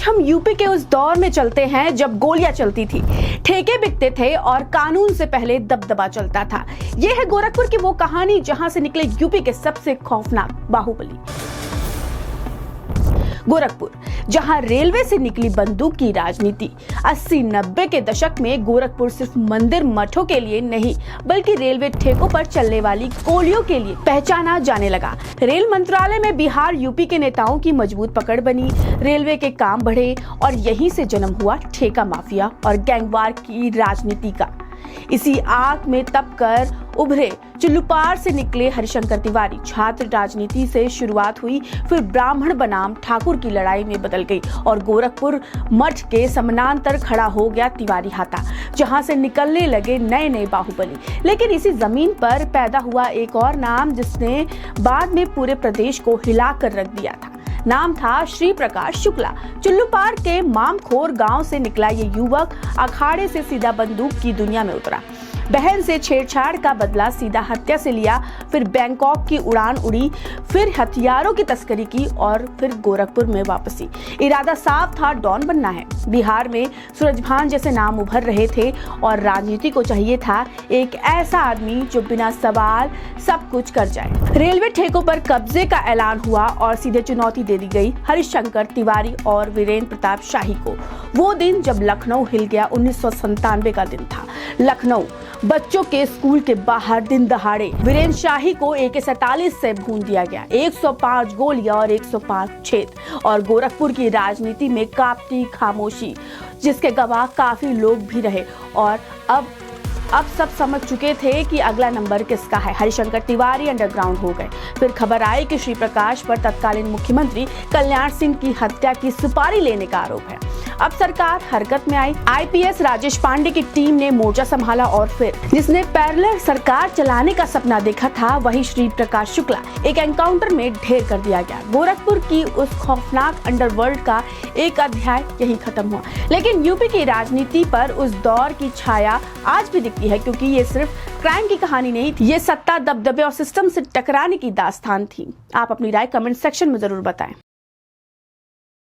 हम यूपी के उस दौर में चलते हैं जब गोलियां चलती थी, ठेके बिकते थे और कानून से पहले दबदबा चलता था। यह है गोरखपुर की वो कहानी जहां से निकले यूपी के सबसे खौफनाक बाहुबली। गोरखपुर, जहां रेलवे से निकली बंदूक की राजनीति। 80-90 के दशक में गोरखपुर सिर्फ मंदिर मठों के लिए नहीं बल्कि रेलवे ठेकों पर चलने वाली गोलियों के लिए पहचाना जाने लगा। रेल मंत्रालय में बिहार यूपी के नेताओं की मजबूत पकड़ बनी, रेलवे के काम बढ़े और यहीं से जन्म हुआ ठेका माफिया और गैंगवार की राजनीति का। इसी आग में तपकर उभरे चिल्लूपार से निकले हरिशंकर तिवारी। छात्र राजनीति से शुरुआत हुई, फिर ब्राह्मण बनाम ठाकुर की लड़ाई में बदल गई और गोरखपुर मठ के समानांतर खड़ा हो गया तिवारी हाथा, जहां से निकलने लगे नए नए बाहुबली। लेकिन इसी जमीन पर पैदा हुआ एक और नाम जिसने बाद में पूरे प्रदेश को हिला कर रख दिया था। नाम था श्री प्रकाश शुक्ला। चिल्लूपार के मामखोर गांव से निकला ये युवक अखाड़े से सीधा बंदूक की दुनिया में उतरा। बहन से छेड़छाड़ का बदला सीधा हत्या से लिया, फिर बैंकॉक की उड़ान उड़ी, फिर हथियारों की तस्करी की और फिर गोरखपुर में वापसी। इरादा साफ था, डॉन बनना है। बिहार में सूरजभान जैसे नाम उभर रहे थे और राजनीति को चाहिए था एक ऐसा आदमी जो बिना सवाल सब कुछ कर जाए। रेलवे ठेकों पर कब्जे का ऐलान हुआ और सीधे चुनौती दे दी गई हरिशंकर तिवारी और वीरेंद्र प्रताप शाही को। वो दिन जब लखनऊ हिल गया, 1997 का दिन था। लखनऊ, बच्चों के स्कूल के बाहर दिन दहाड़े वीरेंद्र शाही को AK-47 से भून दिया गया। 105 गोलियां और 105 छेद और गोरखपुर की राजनीति में कांपती खामोशी, जिसके गवाह काफी लोग भी रहे। और अब सब समझ चुके थे कि अगला नंबर किसका है। हरिशंकर तिवारी अंडरग्राउंड हो गए। फिर खबर आई कि श्री प्रकाश पर तत्कालीन मुख्यमंत्री कल्याण सिंह की हत्या की सुपारी लेने का आरोप है। अब सरकार हरकत में आई। IPS राजेश पांडे की टीम ने मोर्चा संभाला और फिर जिसने पैरेलल सरकार चलाने का सपना देखा था, वही श्री प्रकाश शुक्ला एक एनकाउंटर में ढेर कर दिया गया। गोरखपुर की उस खौफनाक अंडरवर्ल्ड का एक अध्याय यही खत्म हुआ। लेकिन यूपी की राजनीति पर उस दौर की छाया आज भी दिखती है, क्योंकि ये सिर्फ क्राइम की कहानी नहीं थी, ये सत्ता, दबदबे और सिस्टम से टकराने की दास्तान थी। आप अपनी राय कमेंट सेक्शन में जरूर बताएं।